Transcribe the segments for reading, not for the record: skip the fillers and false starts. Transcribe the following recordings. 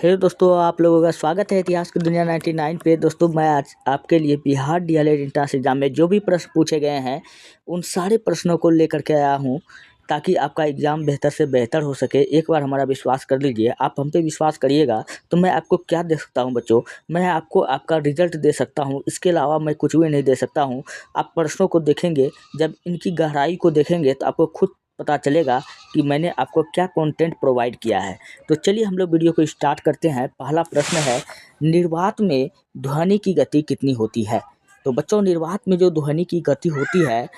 Hello दोस्तों, आप लोगों का स्वागत है इतिहास की दुनिया 99 पे। दोस्तों, मैं आज आपके लिए बिहार डीएलएड एंट्रेंस एग्जाम में जो भी प्रश्न पूछे गए हैं उन सारे प्रश्नों को लेकर के आया हूँ ताकि आपका एग्ज़ाम बेहतर से बेहतर हो सके। एक बार हमारा विश्वास कर लीजिए। आप हम पे विश्वास करिएगा तो मैं आपको क्या दे सकता हूँ बच्चों, मैं आपको आपका रिजल्ट दे सकता हूँ। इसके अलावा मैं कुछ भी नहीं दे सकता हूँ। आप प्रश्नों को देखेंगे, जब इनकी गहराई को देखेंगे तो आपको खुद पता चलेगा कि मैंने आपको क्या कंटेंट प्रोवाइड किया है। तो चलिए हम लोग वीडियो को स्टार्ट करते हैं। पहला प्रश्न है, निर्वात में ध्वनि की गति कितनी होती है? तो बच्चों, निर्वात में जो ध्वनि की गति होती है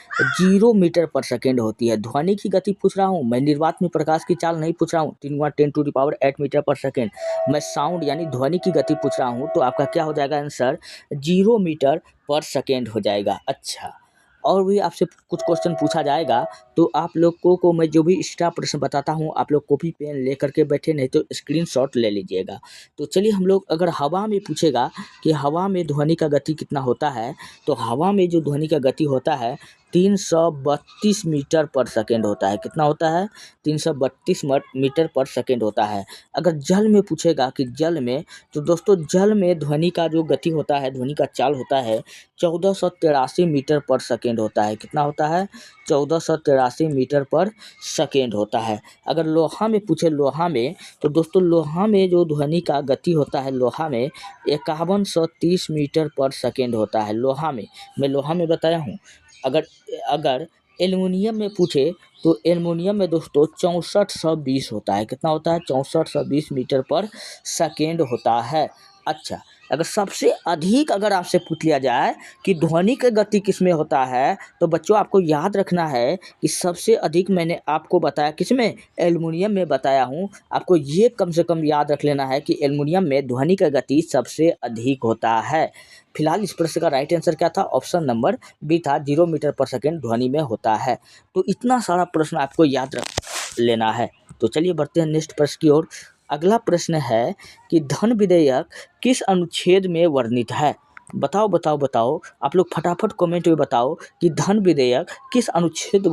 0 मीटर पर सेकेंड होती है। ध्वनि की गति पूछ रहा हूँ मैं, निर्वात में प्रकाश की चाल नहीं पूछ रहा हूँ। 3 × 10⁸ मीटर पर सेकेंड मैं साउंड यानी ध्वनि की गति पूछ रहा हूँ। तो आपका क्या हो जाएगा आंसर? 0 मीटर पर सेकेंड हो जाएगा। अच्छा, और भी आपसे कुछ क्वेश्चन पूछा जाएगा तो आप लोगों को मैं जो भी एक्स्ट्रा प्रश्न बताता हूँ आप लोग कॉपी पेन लेकर के बैठे, नहीं तो स्क्रीनशॉट ले लीजिएगा। तो चलिए हम लोग, अगर हवा में पूछेगा कि हवा में ध्वनि का गति कितना होता है, तो हवा में जो ध्वनि का गति होता है 332 मीटर पर सेकेंड होता है। कितना होता है? 332 मीटर पर सेकेंड होता है। अगर जल में पूछेगा कि जल में, तो दोस्तों जल में ध्वनि का जो गति होता है, ध्वनि का चाल होता है 1483 मीटर पर सेकेंड होता है। कितना होता है? 1483 मीटर पर सेकेंड होता है। अगर लोहा में पूछे, लोहा में, तो दोस्तों लोहा में जो ध्वनि का गति होता है, लोहा में 5130 मीटर पर सेकेंड होता है। लोहा में, मैं लोहा में बताया हूँ। अगर अगर एल्युमिनियम में पूछे तो एल्युमिनियम में दोस्तों 6420 होता है। कितना होता है? 6420 मीटर पर सेकेंड होता है। अच्छा, अगर सबसे अधिक अगर आपसे पूछ लिया जाए कि ध्वनि की गति किस में होता है, तो बच्चों आपको याद रखना है कि सबसे अधिक मैंने आपको बताया किस में? एल्युमिनियम में बताया हूँ। आपको ये कम से कम याद रख लेना है कि एल्युमिनियम में ध्वनि का गति सबसे अधिक होता है। फिलहाल इस प्रश्न का राइट आंसर क्या था? ऑप्शन नंबर बी था, 0 मीटर पर सेकेंड ध्वनि में होता है। तो इतना सारा प्रश्न आपको याद रख लेना है। तो चलिए बढ़ते हैं नेक्स्ट प्रश्न की ओर। अगला प्रश्न है कि धन विधेयक किस अनुच्छेद में वर्णित है? बताओ बताओ बताओ, आप लोग फटाफट कमेंट में बताओ कि धन विधेयक किस अनुच्छेद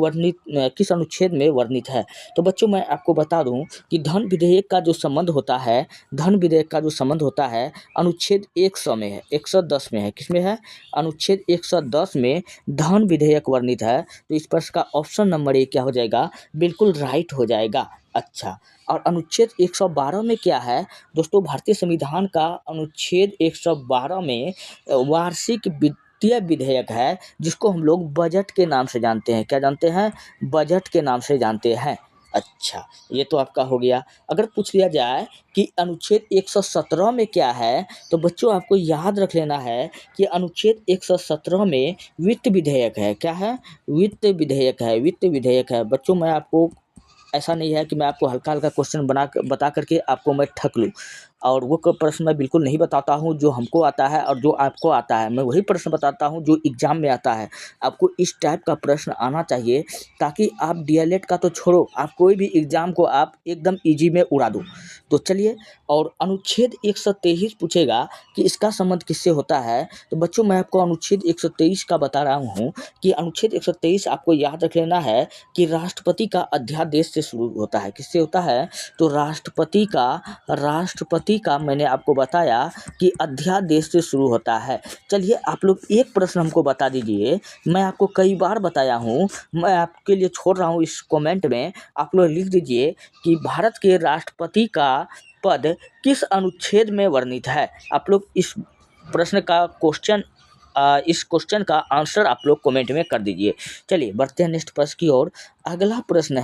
में वर्णित है। तो बच्चों मैं आपको बता दूं कि धन विधेयक का जो संबंध होता है, धन विधेयक का जो संबंध होता है अनुच्छेद 100 में है, 110 में है। किसमें है? अनुच्छेद 110 में धन विधेयक वर्णित है। तो इस प्रश्न का ऑप्शन नंबर ए क्या हो जाएगा? बिल्कुल राइट हो जाएगा। अच्छा, और अनुच्छेद 112 में क्या है दोस्तों? भारतीय संविधान का अनुच्छेद 112 में वार्षिक वित्तीय विधेयक है, जिसको हम लोग बजट के नाम से जानते हैं। क्या जानते हैं? बजट के नाम से जानते हैं। अच्छा, ये तो आपका हो गया। अगर पूछ लिया जाए कि अनुच्छेद 117 में क्या है, तो बच्चों आपको याद रख लेना है कि अनुच्छेद 117 में वित्त विधेयक है। क्या है? वित्त विधेयक है, वित्त विधेयक है। बच्चों मैं आपको, ऐसा नहीं है कि मैं आपको हल्का हल्का क्वेश्चन बता करके आपको मैं ठग लूँ, और वो प्रश्न मैं बिल्कुल नहीं बताता हूँ जो हमको आता है और जो आपको आता है। मैं वही प्रश्न बताता हूँ जो एग्जाम में आता है। आपको इस टाइप का प्रश्न आना चाहिए ताकि आप डीएलएड का तो छोड़ो, आप कोई भी एग्जाम को आप एकदम इजी में उड़ा दो। तो चलिए, और अनुच्छेद 123 पूछेगा कि इसका संबंध किससे होता है, तो बच्चों मैं आपको अनुच्छेद 123 का बता रहा हूँ कि अनुच्छेद 123 आपको याद रख लेना है कि राष्ट्रपति का अध्यादेश से शुरू होता है। किससे होता है? तो राष्ट्रपति का मैंने आपको बताया कि अध्यादेश से शुरू होता है। चलिए आप लोग एक प्रश्न हमको बता दीजिए, मैं आपको कई बार बताया हूँ, मैं आपके लिए छोड़ रहा हूँ इस कमेंट में। आप लोग लिख दीजिए कि भारत के राष्ट्रपति का पद किस अनुच्छेद में वर्णित है। आप लोग इस प्रश्न का इस क्वेश्चन का आंसर आप लोग कमेंट में कर दीजिए। चलिए बढ़ते हैं नेक्स्ट प्रश्न की ओर। अगला प्रश्न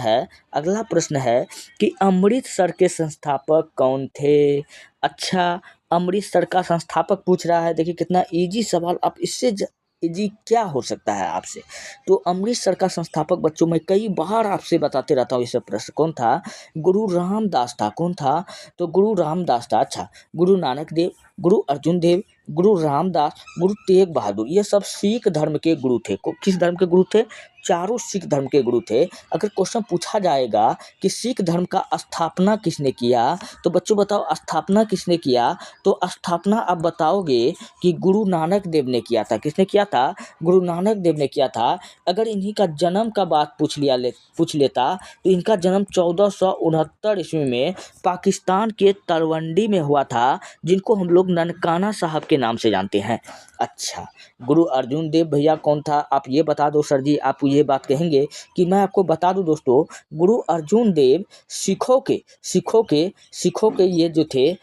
है कि अमृतसर के संस्थापक कौन थे? अच्छा, अमृतसर का संस्थापक पूछ रहा है। देखिए कितना इजी सवाल, आप इससे इजी क्या हो सकता है आपसे। तो अमृतसर का संस्थापक बच्चों मैं कई बार आपसे बताते रहता हूँ इस प्रश्न। कौन था? गुरु रामदास था। कौन था? तो गुरु रामदास था। अच्छा, गुरु नानक देव, गुरु अर्जुन देव, गुरु रामदास, गुरु तेग बहादुर, ये सब सिख धर्म के गुरु थे। किस धर्म के गुरु थे? चारों सिख धर्म के गुरु थे। अगर क्वेश्चन पूछा जाएगा कि सिख धर्म का स्थापना किसने किया, तो बच्चों बताओ स्थापना किसने किया, तो स्थापना आप बताओगे कि गुरु नानक देव ने किया था। किसने किया था? गुरु नानक देव ने किया था। अगर इन्हीं का जन्म का बात पूछ लेता तो इनका जन्म 1469 ईस्वी में पाकिस्तान के तलवंडी में हुआ था, जिनको हम लोग ननकाना साहब के नाम से जानते हैं। अच्छा, गुरु अर्जुन देव भैया कौन था, आप ये बता दो सर जी। आप ये बात कहेंगे कि मैं आपको बता दूं दोस्तों, गुरु अर्जुन देव सिखों के ये जो थे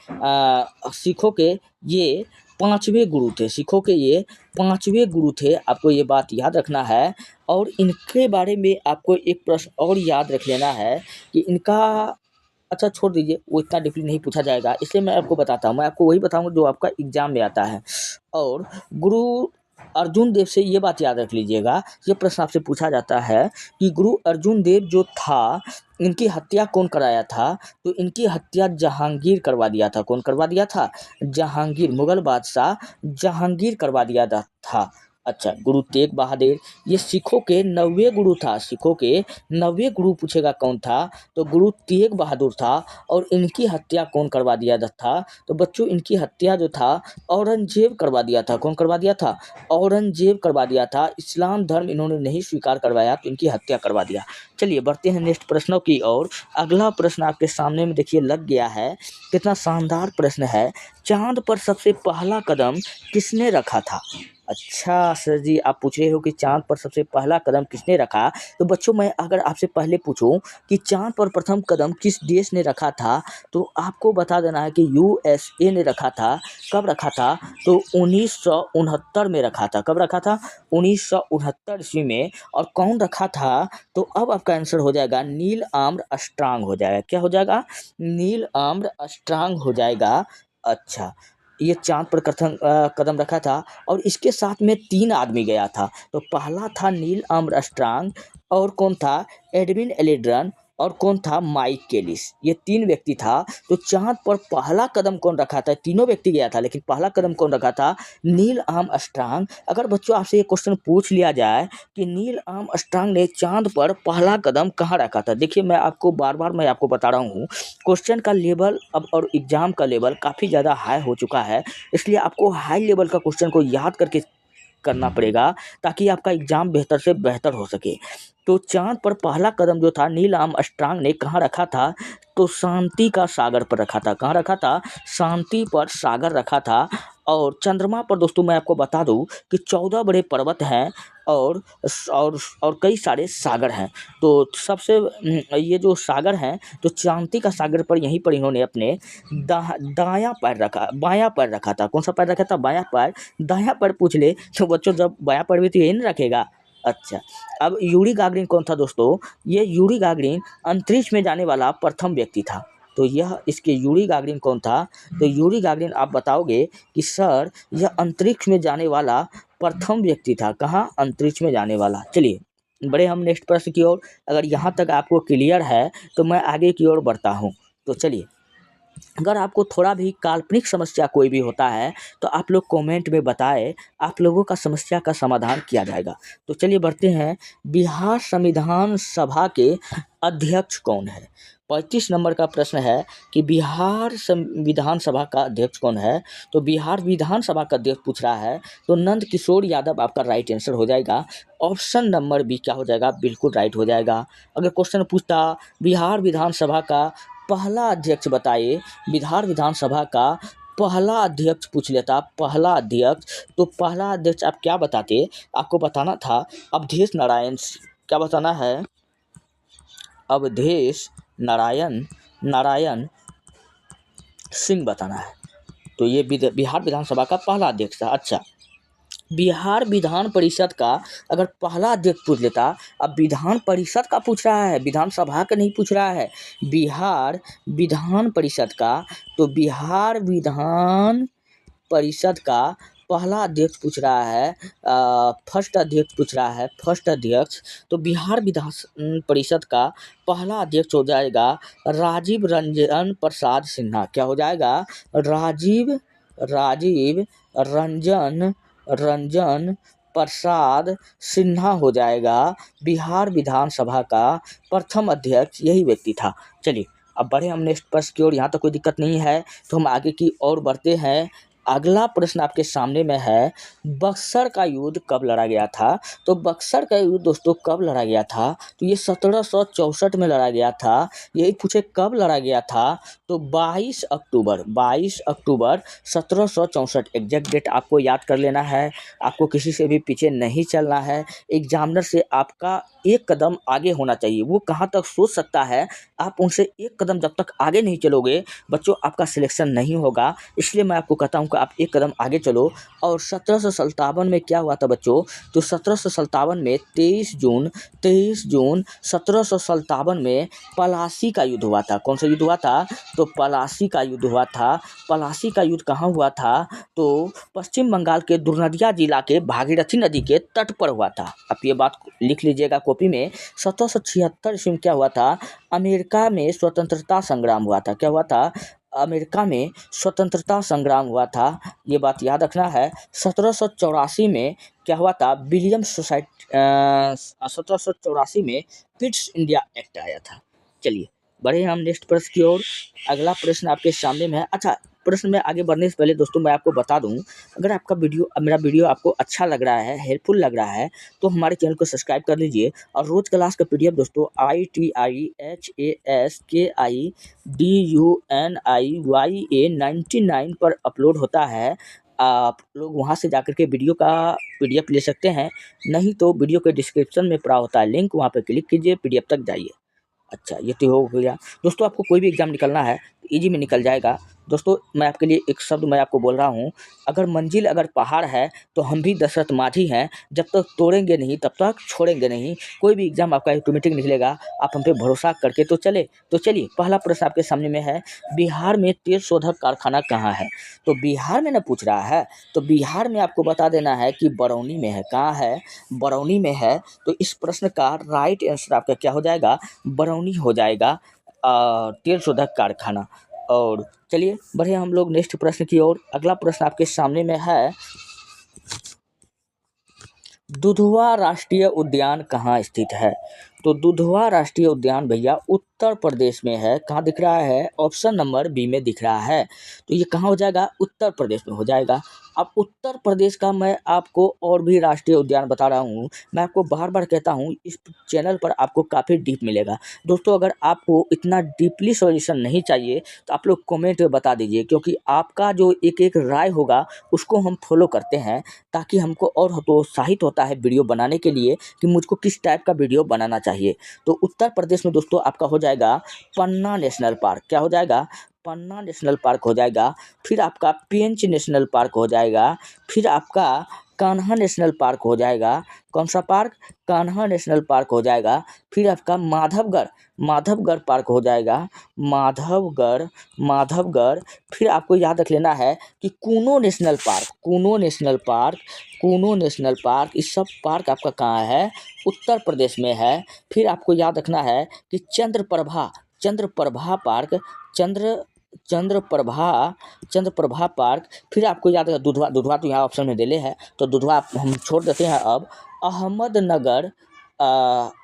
सिखों के ये पांचवें गुरु थे। सिखों के ये पांचवें गुरु थे, आपको ये बात याद रखना है। और इनके बारे में आपको एक प्रश्न और याद रख लेना है कि इनका, अच्छा छोड़ दीजिए, वो इतना डीपली नहीं पूछा जाएगा, इसलिए मैं आपको बताता हूँ। मैं आपको वही बताऊँगा जो आपका एग्जाम में आता है। और गुरु अर्जुन देव से ये बात याद रख लीजिएगा, ये प्रश्न आपसे पूछा जाता है कि गुरु अर्जुन देव जो था, इनकी हत्या कौन कराया था, तो इनकी हत्या जहांगीर करवा दिया था। कौन करवा दिया था? जहांगीर, मुगल बादशाह जहांगीर करवा दिया था। अच्छा, गुरु तेग बहादुर, ये सिखों के 9वें गुरु था। सिखों के 9वें गुरु पूछेगा कौन था, तो गुरु तेग बहादुर था। और इनकी हत्या कौन करवा दिया था, तो बच्चों इनकी हत्या जो था औरंगजेब करवा दिया था। कौन करवा दिया था? औरंगजेब करवा दिया था। इस्लाम धर्म इन्होंने नहीं स्वीकार करवाया तो इनकी हत्या करवा दिया। चलिए बढ़ते हैं नेक्स्ट प्रश्नों की ओर। अगला प्रश्न आपके सामने में देखिए लग गया है, कितना शानदार प्रश्न है। चांद पर सबसे पहला कदम किसने रखा था? अच्छा सर जी, आप पूछ रहे हो कि चांद पर सबसे पहला कदम किसने रखा, तो बच्चों मैं अगर आपसे पहले पूछूं कि चांद पर प्रथम कदम किस देश ने रखा था, तो आपको बता देना है कि यूएसए ने रखा था। कब रखा था? तो 1969 में रखा था। कब रखा था? 1969 ईस्वी में। और कौन रखा था, तो अब आपका आंसर हो जाएगा नील आर्मस्ट्रांग हो जाएगा। क्या हो जाएगा? नील आर्मस्ट्रांग हो जाएगा। अच्छा, ये चांद पर कदम रखा था। और इसके साथ में 3 आदमी गया था। तो पहला था नील आर्मस्ट्रांग, और कौन था? एडविन एल्ड्रिन, और कौन था? Mike Collins. ये 3 व्यक्ति था। तो चांद पर पहला कदम कौन रखा था? तीनों व्यक्ति गया था, लेकिन पहला कदम कौन रखा था? Neil Armstrong. अगर बच्चों आपसे ये क्वेश्चन पूछ लिया जाए कि नील आर्मस्ट्रांग ने चांद पर पहला कदम कहाँ रखा था, देखिए मैं आपको बार-बार मैं आपको बता रहा हूँ, क्वेश्चन का लेवल अब और एग्जाम का लेवल काफ़ी ज़्यादा हाई हो चुका है। इसलिए आपको हाई लेवल का क्वेश्चन को याद करके करना पड़ेगा, ताकि आपका एग्जाम बेहतर से बेहतर हो सके। तो चांद पर पहला कदम जो था नील आर्मस्ट्रांग ने कहाँ रखा था, तो शांति का सागर पर रखा था। कहाँ रखा था? शांति पर सागर रखा था। और चंद्रमा पर दोस्तों मैं आपको बता दूं कि 14 बड़े पर्वत हैं, और और कई सारे सागर हैं। तो सबसे ये जो सागर हैं, तो शांति का सागर पर यहीं पर इन्होंने अपने दायां पैर रखा, बायां पैर रखा था। कौन सा पैर रखा था? बायां पैर। दायां पैर पूछ ले तो बच्चों जब बायां पैर भी तो यही नहीं रखेगा। अच्छा, अब यूरी गागरिन कौन था दोस्तों? ये यूरी गागरिन अंतरिक्ष में जाने वाला प्रथम व्यक्ति था। तो यह इसके यूरी गागरिन कौन था, तो यूरी गागरिन आप बताओगे कि सर यह अंतरिक्ष में जाने वाला प्रथम व्यक्ति था। कहाँ? अंतरिक्ष में जाने वाला। चलिए बढ़े हम नेक्स्ट प्रश्न की ओर। अगर यहाँ तक आपको क्लियर है तो मैं आगे की ओर बढ़ता हूँ। तो चलिए, अगर आपको थोड़ा भी काल्पनिक समस्या कोई भी होता है तो आप लोग कमेंट में बताएं, आप लोगों का समस्या का समाधान किया जाएगा। तो चलिए बढ़ते हैं। बिहार संविधान सभा के अध्यक्ष कौन है? 35 नंबर का प्रश्न है कि बिहार संविधान सभा का अध्यक्ष कौन है? तो बिहार विधानसभा का अध्यक्ष पूछ रहा है, तो नंद किशोर यादव आपका राइट आंसर हो जाएगा। ऑप्शन नंबर बी क्या हो जाएगा? बिल्कुल राइट हो जाएगा। अगर क्वेश्चन पूछता बिहार विधानसभा का पहला अध्यक्ष बताइए, बिहार विधानसभा का पहला अध्यक्ष पूछ लेता, पहला अध्यक्ष, तो पहला अध्यक्ष आप क्या बताते? आपको बताना था अवधेश नारायण। क्या बताना है? अवधेश नारायण सिंह बताना है। तो ये बिहार विधानसभा का पहला अध्यक्ष था। अच्छा, बिहार विधान परिषद का अगर पहला अध्यक्ष पूछ लेता, अब विधान परिषद का पूछ रहा है, विधानसभा का नहीं पूछ रहा है, बिहार विधान परिषद का। तो बिहार विधान परिषद का पहला अध्यक्ष पूछ रहा है, फर्स्ट अध्यक्ष पूछ रहा है, फर्स्ट अध्यक्ष। तो बिहार विधान परिषद का पहला अध्यक्ष हो जाएगा राजीव रंजन प्रसाद सिन्हा। क्या हो जाएगा? राजीव रंजन प्रसाद सिन्हा हो जाएगा बिहार विधानसभा का प्रथम अध्यक्ष, यही व्यक्ति था। चलिए अब बढ़े हम नेक्स्ट प्रश्न की ओर। यहाँ तो कोई दिक्कत नहीं है, तो हम आगे की ओर बढ़ते हैं। अगला प्रश्न आपके सामने में है, बक्सर का युद्ध कब लड़ा गया था? तो बक्सर का युद्ध दोस्तों कब लड़ा गया था? तो ये 1764 में लड़ा गया था। यही पूछे कब लड़ा गया था, तो 22 अक्टूबर 1764। एग्जैक्ट डेट आपको याद कर लेना है, आपको किसी से भी पीछे नहीं चलना है। एग्जामिनर से आपका एक कदम आगे होना चाहिए। वो कहाँ तक सोच सकता है, आप उनसे एक कदम जब तक आगे नहीं चलोगे बच्चों, आपका सिलेक्शन नहीं होगा। इसलिए मैं आपको कहता हूँ कि आप एक कदम आगे चलो। और 1757 में क्या हुआ था बच्चों? तो 1757 में 23 जून 1757 में पलासी का युद्ध हुआ था। कौन सा युद्ध हुआ था? तो पलासी का युद्ध हुआ था। पलासी का युद्ध कहाँ हुआ था? तो पश्चिम बंगाल के दुर्नदिया जिला के भागीरथी नदी के तट पर हुआ था। आप ये बात लिख लीजिएगा कॉपी में। 1776 ईस्वी में क्या हुआ था? अमेरिका में स्वतंत्रता संग्राम हुआ था। क्या हुआ था? अमेरिका में स्वतंत्रता संग्राम हुआ था, ये बात याद रखना है। 1784 में क्या हुआ था? विलियम सोसाइटी 1784 में पिट्स इंडिया एक्ट आया था। चलिए बढ़े हम नेक्स्ट प्रश्न की ओर। अगला प्रश्न आपके सामने में है। अच्छा, प्रश्न में आगे बढ़ने से पहले दोस्तों मैं आपको बता दूं, अगर आपका मेरा वीडियो आपको अच्छा लग रहा है, हेल्पफुल लग रहा है, तो हमारे चैनल को सब्सक्राइब कर लीजिए। और रोज क्लास का PDF दोस्तों ITIHASKIDUNIYA 99 पर अपलोड होता है। आप लोग वहां से जाकर के वीडियो का PDF ले सकते हैं, नहीं तो वीडियो के डिस्क्रिप्शन में पड़ा होता है लिंक, वहां पर क्लिक कीजिए, PDF तक जाइए। अच्छा, ये तो हो गया दोस्तों। आपको कोई भी एग्जाम निकलना है इजी में निकल जाएगा दोस्तों। मैं आपके लिए एक शब्द मैं आपको बोल रहा हूँ, अगर मंजिल अगर पहाड़ है तो हम भी दशरथ माझी हैं, जब तक तोड़ेंगे नहीं तब तक छोड़ेंगे नहीं। कोई भी एग्जाम आपका ऑटोमेटिक निकलेगा, आप हम पे भरोसा करके तो चले। तो चलिए पहला प्रश्न आपके सामने में है, बिहार में तेल शोधक कारखाना कहाँ है? तो बिहार में ना पूछ रहा है, तो बिहार में आपको बता देना है कि बरौनी में है। कहाँ है? बरौनी में है। तो इस प्रश्न का राइट आंसर आपका क्या हो जाएगा? बरौनी हो जाएगा तेल शोधक कारखाना। और चलिए बढ़े हम लोग नेक्स्ट प्रश्न की ओर। अगला प्रश्न आपके सामने में है, दुधवा राष्ट्रीय उद्यान कहाँ स्थित है? तो दुधवा राष्ट्रीय उद्यान भैया उत्तर प्रदेश में है। कहाँ दिख रहा है? ऑप्शन नंबर बी में दिख रहा है। तो ये कहाँ हो जाएगा? उत्तर प्रदेश में हो जाएगा। अब उत्तर प्रदेश का मैं आपको और भी राष्ट्रीय उद्यान बता रहा हूँ। मैं आपको बार बार कहता हूँ, इस चैनल पर आपको काफ़ी डीप मिलेगा दोस्तों। अगर आपको इतना डीपली सॉल्यूशन नहीं चाहिए तो आप लोग कमेंट में बता दीजिए, क्योंकि आपका जो एक एक राय होगा उसको हम फॉलो करते हैं, ताकि हमको और प्रोत्साहित होता है वीडियो बनाने के लिए कि मुझको किस टाइप का वीडियो बनाना चाहिए। तो उत्तर प्रदेश में दोस्तों आपका हो जाएगा पन्ना नेशनल पार्क। क्या हो जाएगा? पन्ना नेशनल पार्क हो जाएगा। फिर आपका पेंच नेशनल पार्क हो जाएगा। फिर आपका कान्हा नेशनल पार्क हो जाएगा। कौन सा पार्क? कान्हा नेशनल पार्क हो जाएगा। फिर आपका माधवगढ़ पार्क हो जाएगा। माधवगढ़। फिर आपको याद रख लेना है कि कूनो नेशनल पार्क, इस सब पार्क आपका कहाँ है? उत्तर प्रदेश में है। फिर आपको याद रखना है कि चंद्रप्रभा पार्क, चंद्रप्रभा पार्क। फिर आपको याद है दुधवा तो यहाँ ऑप्शन में दिले है, तो दुधवा हम छोड़ देते हैं। अब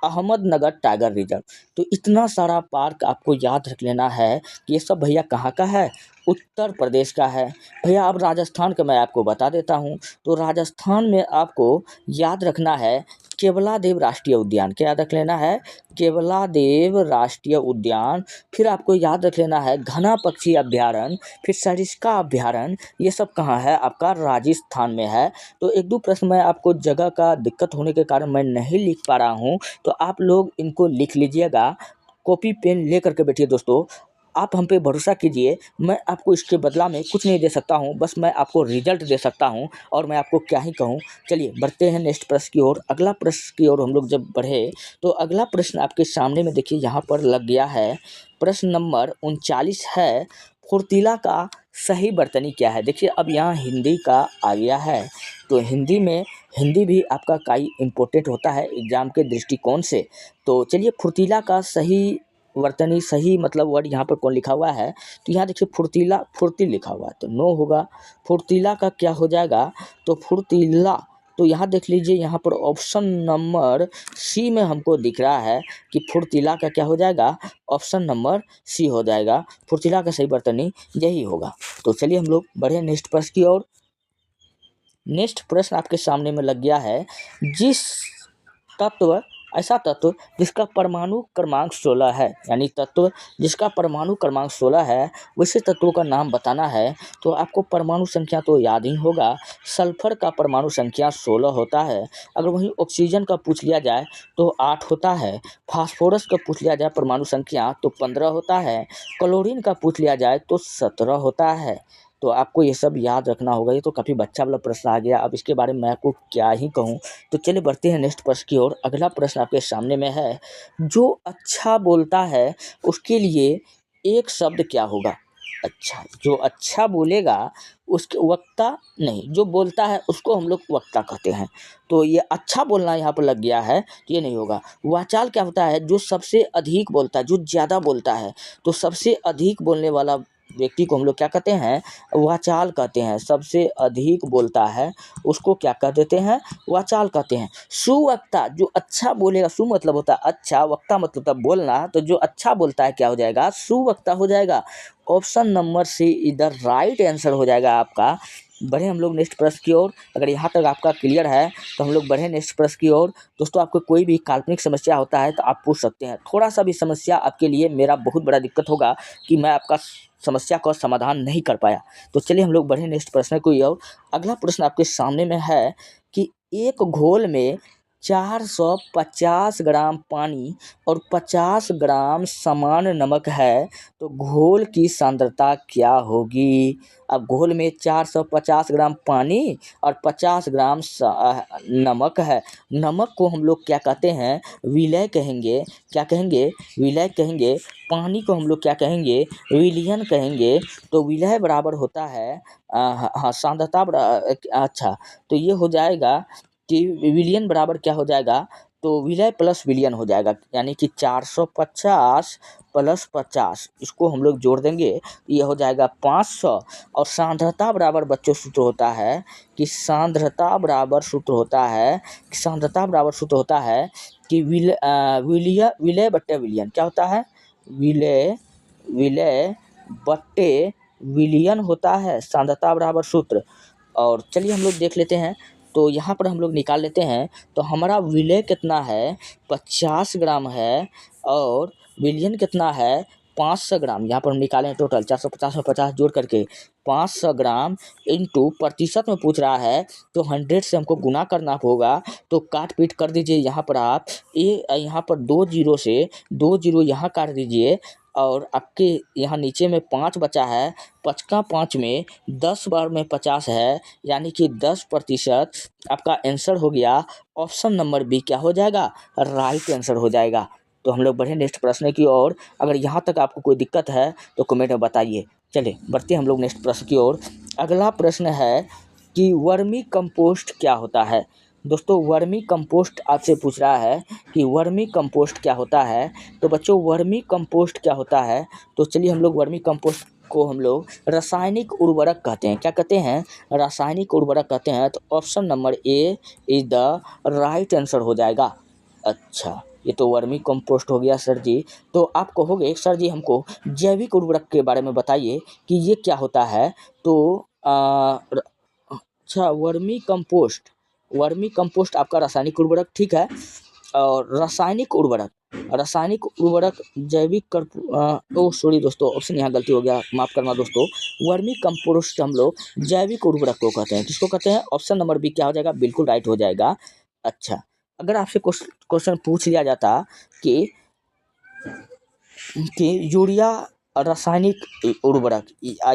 अहमदनगर टाइगर रिजर्व। तो इतना सारा पार्क आपको याद रख लेना है कि ये सब भैया कहाँ का है? उत्तर प्रदेश का है। भैया अब राजस्थान का मैं आपको बता देता हूँ। तो राजस्थान में आपको याद रखना है केवलादेव राष्ट्रीय उद्यान। क्या याद रख लेना है? केवलादेव राष्ट्रीय उद्यान। फिर आपको याद रख लेना है घना पक्षी अभ्यारण्य, फिर सरिस्का अभ्यारण्य। ये सब कहाँ है? आपका राजस्थान में है। तो एक दो प्रश्न मैं आपको जगह का दिक्कत होने के कारण मैं नहीं लिख पा रहा हूँ, तो आप लोग इनको लिख लीजिएगा। कॉपी पेन ले करके बैठिए दोस्तों, आप हम पे भरोसा कीजिए। मैं आपको इसके बदला में कुछ नहीं दे सकता हूं, बस मैं आपको रिजल्ट दे सकता हूं, और मैं आपको क्या ही कहूं। चलिए बढ़ते हैं नेक्स्ट प्रश्न की ओर। अगला प्रश्न की ओर हम लोग जब बढ़े, तो अगला प्रश्न आपके सामने में देखिए यहाँ पर लग गया है। प्रश्न नंबर 39 है, फुर्तीला का सही वर्तनी क्या है? देखिए अब यहाँ हिंदी का आ गया है, तो हिंदी भी आपका काफ़ी इम्पोर्टेंट होता है एग्जाम के दृष्टिकोण से। तो चलिए फुर्तीला का सही वर्तनी, सही मतलब वर्ड यहाँ पर कौन लिखा हुआ है? तो यहाँ देखिए फुर्ती लिखा हुआ है, तो नो होगा। फुर्तीला का क्या हो जाएगा? तो फुर्तीला तो यहाँ देख लीजिए, यहाँ पर ऑप्शन नंबर सी में हमको दिख रहा है कि फुर्तीला का क्या हो जाएगा, ऑप्शन नंबर सी हो जाएगा। फुर्तीला का सही बर्तनी यही होगा। तो चलिए हम लोग बढ़े नेक्स्ट प्रश्न की ओर। नेक्स्ट प्रश्न आपके सामने में लग गया है, जिस तत्व ऐसा तत्व जिसका परमाणु क्रमांक 16 है, यानी तत्व जिसका परमाणु क्रमांक 16 है, वैसे तत्वों का नाम बताना है। तो आपको परमाणु संख्या तो याद ही होगा। सल्फर का परमाणु संख्या 16 होता है। अगर वहीं ऑक्सीजन का पूछ लिया जाए तो 8 होता है। फास्फोरस का पूछ लिया जाए परमाणु संख्या तो 15 होता है। क्लोरीन का पूछ लिया जाए तो 17 होता है। तो आपको ये सब याद रखना होगा। ये तो काफ़ी बच्चा वाला प्रश्न आ गया, अब इसके बारे में मैं आपको क्या ही कहूँ। तो चलिए बढ़ते हैं नेक्स्ट प्रश्न की ओर। अगला प्रश्न आपके सामने में है, जो अच्छा बोलता है उसके लिए एक शब्द क्या होगा। अच्छा, जो अच्छा बोलेगा उसके वक्ता नहीं, जो बोलता है उसको हम लोग वक्ता कहते हैं। तो ये अच्छा बोलना यहाँ पर लग गया है, तो ये नहीं होगा। वाचाल क्या होता है, जो सबसे अधिक बोलता है, जो ज़्यादा बोलता है। तो सबसे अधिक बोलने वाला व्यक्ति को हम लोग क्या कहते हैं, वाचाल कहते हैं। सबसे अधिक बोलता है उसको क्या कह देते हैं, वाचाल कहते हैं। सुवक्ता, जो अच्छा बोलेगा, सु मतलब होता है अच्छा, वक्ता मतलब होता है बोलना, तो जो अच्छा बोलता है क्या हो जाएगा, सुवक्ता हो जाएगा। ऑप्शन नंबर सी इधर राइट आंसर हो जाएगा आपका। बढ़े हम लोग नेक्स्ट प्रश्न की ओर। अगर यहाँ तक आपका क्लियर है तो हम लोग बढ़े नेक्स्ट प्रश्न की ओर। दोस्तों, आपको कोई भी काल्पनिक समस्या होता है तो आप पूछ सकते हैं। थोड़ा सा भी समस्या आपके लिए मेरा बहुत बड़ा दिक्कत होगा कि मैं आपका समस्या का समाधान नहीं कर पाया। तो चलिए हम लोग बढ़े नेक्स्ट प्रश्न को ओर। अगला प्रश्न आपके सामने में है कि एक घोल में 450 ग्राम पानी और 50 ग्राम समान नमक है, तो घोल की सांद्रता क्या होगी। अब घोल में 450 ग्राम पानी और 50 ग्राम नमक है। नमक को हम लोग क्या कहते हैं, विलय कहेंगे। क्या कहेंगे, विलय कहेंगे। पानी को हम लोग क्या कहेंगे, विलयन कहेंगे। तो विलय बराबर होता है हाँ सांद्रता अच्छा, तो ये हो जाएगा कि विलियन बराबर क्या हो जाएगा, तो विलय प्लस विलियन हो जाएगा। यानी कि 450 प्लस 50, इसको हम लोग जोड़ देंगे, ये हो जाएगा 500। और सांद्रता बराबर बच्चों सूत्र होता है कि सांद्रता बराबर सूत्र होता है कि विलय बट्टे विलियन क्या होता है, विलय बट्टे विलियन होता है सांद्रता बराबर सूत्र। और चलिए हम लोग देख लेते हैं। तो यहाँ पर हम लोग निकाल लेते हैं। तो हमारा विलय कितना है, 50 ग्राम है, और विलियन कितना है, 500 ग्राम। यहाँ पर हम निकालें टोटल 450 और 50 जोड़ करके 500 ग्राम इंटू प्रतिशत में पूछ रहा है, तो 100 से हमको गुना करना होगा। तो काट पीट कर दीजिए यहाँ पर आप, यहाँ पर 2 जीरो से 2 जीरो यहाँ काट दीजिए। और आपके यहाँ नीचे में 5 बचा है, 5 का 5 में 10 बार में 50 है, यानी कि 10% आपका आंसर हो गया। ऑप्शन नंबर बी क्या हो जाएगा, राइट आंसर हो जाएगा। तो हम लोग बढ़े नेक्स्ट प्रश्न की ओर। अगर यहाँ तक आपको कोई दिक्कत है तो कमेंट में बताइए। चलिए बढ़ते हम लोग नेक्स्ट प्रश्न की ओर। अगला प्रश्न है कि वर्मी कंपोस्ट क्या होता है। दोस्तों, वर्मी कंपोस्ट आपसे पूछ रहा है कि वर्मी कंपोस्ट क्या होता है। तो बच्चों, वर्मी कंपोस्ट क्या होता है, तो चलिए हम लोग वर्मी कंपोस्ट को हम लोग रासायनिक उर्वरक कहते हैं। क्या कहते हैं, रासायनिक उर्वरक कहते हैं। तो option number A is the right answer हो जाएगा। अच्छा, ये तो वर्मी कंपोस्ट हो गया सर जी। तो आप कहोगे सर जी हमको जैविक उर्वरक के बारे में बताइए कि ये क्या होता है। तो अच्छा, वर्मी कंपोस्ट आपका रासायनिक उर्वरक, ठीक है। और रासायनिक उर्वरक जैविक सॉरी दोस्तों, ऑप्शन यहाँ गलती हो गया, माफ़ करना दोस्तों। वर्मी कंपोस्ट हम लोग जैविक उर्वरक को कहते हैं। किसको कहते हैं, ऑप्शन नंबर बी क्या हो जाएगा, बिल्कुल राइट हो जाएगा। अच्छा, अगर आपसे क्वेश्चन पूछ लिया जाता कि यूरिया रासायनिक उर्वरक,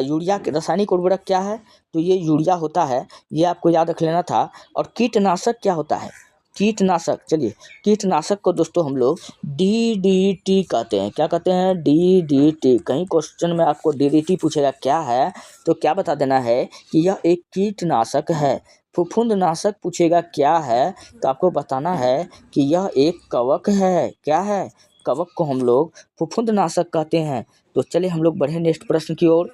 यूरिया के रासायनिक उर्वरक क्या है, तो ये यूरिया होता है, ये आपको याद रख लेना था। और कीटनाशक क्या होता है, कीटनाशक, चलिए कीटनाशक को दोस्तों हम लोग DDT कहते हैं। क्या कहते हैं, DDT। कहीं क्वेश्चन में आपको DDT पूछेगा क्या है, तो क्या बता देना है कि यह एक कीटनाशक है। फफूंदनाशक पूछेगा क्या है, तो आपको बताना है कि यह एक कवक है। क्या है, कवक को हम लोग फफूंदनाशक कहते हैं। तो चलिए हम लोग बढ़े नेक्स्ट प्रश्न की ओर।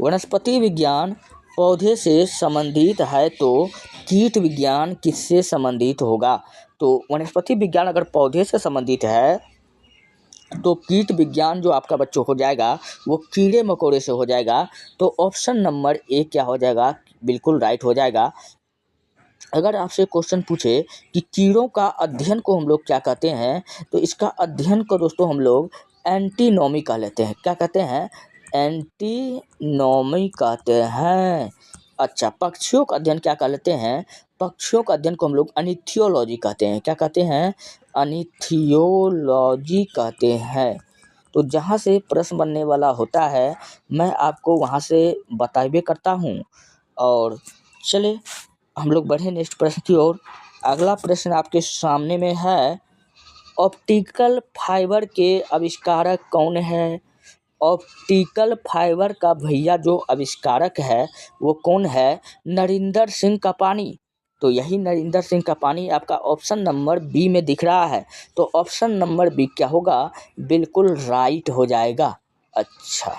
वनस्पति विज्ञान पौधे से संबंधित है तो कीट विज्ञान किससे संबंधित होगा? तो वनस्पति विज्ञान अगर पौधे से संबंधित है तो कीट विज्ञान जो आपका बच्चों हो जाएगा वो कीड़े मकोड़े से हो जाएगा। तो ऑप्शन नंबर ए क्या हो जाएगा? बिल्कुल राइट हो जाएगा। अगर आपसे क्वेश्चन पूछे कि कीड़ों का अध्ययन को हम लोग क्या कहते हैं, तो इसका अध्ययन को दोस्तों हम लोग एंटीनॉमी कह लेते हैं। क्या कहते हैं? एंटीनॉमी कहते हैं। अच्छा, पक्षियों का अध्ययन क्या कह लेते हैं? पक्षियों का अध्ययन को हम लोग अनिथियोलॉजी कहते हैं। क्या कहते हैं? अनिथियोलॉजी कहते हैं। तो जहाँ से प्रश्न बनने वाला होता है मैं आपको वहाँ से बताइए करता हूँ। और चले हम लोग बढ़े नेक्स्ट प्रश्न की ओर। अगला प्रश्न आपके सामने में है, ऑप्टिकल फाइबर के आविष्कारक कौन है? ऑप्टिकल फाइबर का भैया जो आविष्कारक है वो कौन है? नरिंदर सिंह कपानी। तो यही नरिंदर सिंह कपानी आपका ऑप्शन नंबर बी में दिख रहा है। तो ऑप्शन नंबर बी क्या होगा? बिल्कुल राइट हो जाएगा। अच्छा,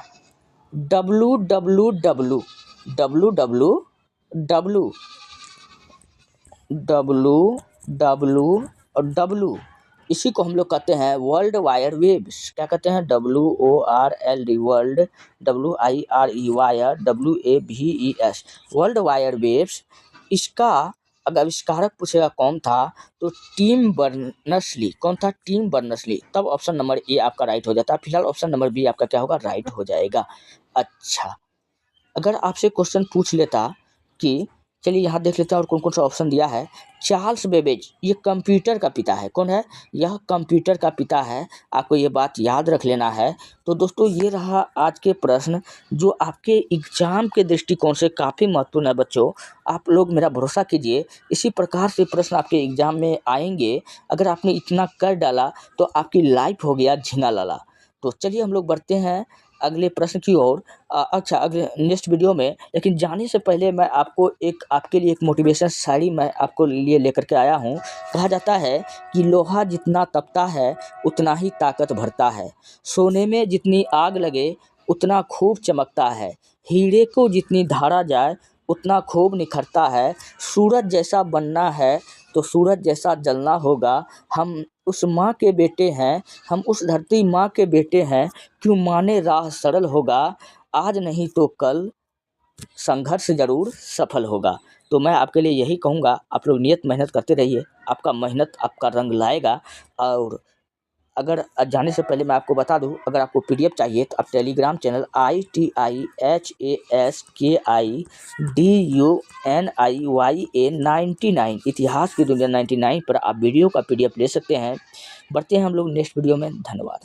W W W W W W W W और डब्लू इसी को हम लोग कहते हैं वर्ल्ड वायर वेव्स। क्या कहते हैं? WORLD world, WIRE wire, WAVES world wire waves. इसका अगर आविष्कारक पूछेगा कौन था तो टिम बर्नर्स-ली। कौन था? Tim Berners Lee. तब ऑप्शन नंबर ए आपका राइट हो जाता है। फिलहाल ऑप्शन नंबर बी आपका क्या होगा? राइट हो जाएगा। अच्छा, अगर आपसे क्वेश्चन पूछ लेता कि चलिए यहाँ देख लेते हैं और कौन कौन सा ऑप्शन दिया है। चार्ल्स बेबेज ये कंप्यूटर का पिता है। कौन है? यह कंप्यूटर का पिता है। आपको ये बात याद रख लेना है। तो दोस्तों ये रहा आज के प्रश्न जो आपके एग्जाम के दृष्टिकोण से काफ़ी महत्वपूर्ण है। बच्चों आप लोग मेरा भरोसा कीजिए, इसी प्रकार से प्रश्न आपके एग्जाम में आएंगे। अगर आपने इतना कर डाला तो आपकी लाइफ हो गया झिंगा लाला। तो चलिए हम लोग बढ़ते हैं अगले प्रश्न की ओर। अच्छा, अगले नेक्स्ट वीडियो में, लेकिन जाने से पहले मैं आपके लिए एक मोटिवेशन शायरी मैं आपको लिए लेकर के आया हूँ। कहा जाता है कि लोहा जितना तपता है उतना ही ताकत भरता है, सोने में जितनी आग लगे उतना खूब चमकता है, हीरे को जितनी धारा जाए उतना खूब निखरता है, सूरज जैसा बनना है तो सूरज जैसा जलना होगा। हम उस माँ के बेटे हैं, हम उस धरती माँ के बेटे हैं, क्यों माने राह सरल होगा, आज नहीं तो कल संघर्ष जरूर सफल होगा। तो मैं आपके लिए यही कहूँगा, आप लोग नियत मेहनत करते रहिए, आपका मेहनत आपका रंग लाएगा। और अगर जाने से पहले मैं आपको बता दूं, अगर आपको PDF चाहिए तो आप टेलीग्राम चैनल ITIHASKIDUNIYA 99 इतिहास की दुनिया 99 पर आप वीडियो का PDF ले सकते हैं। बढ़ते हैं हम लोग नेक्स्ट वीडियो में। धन्यवाद।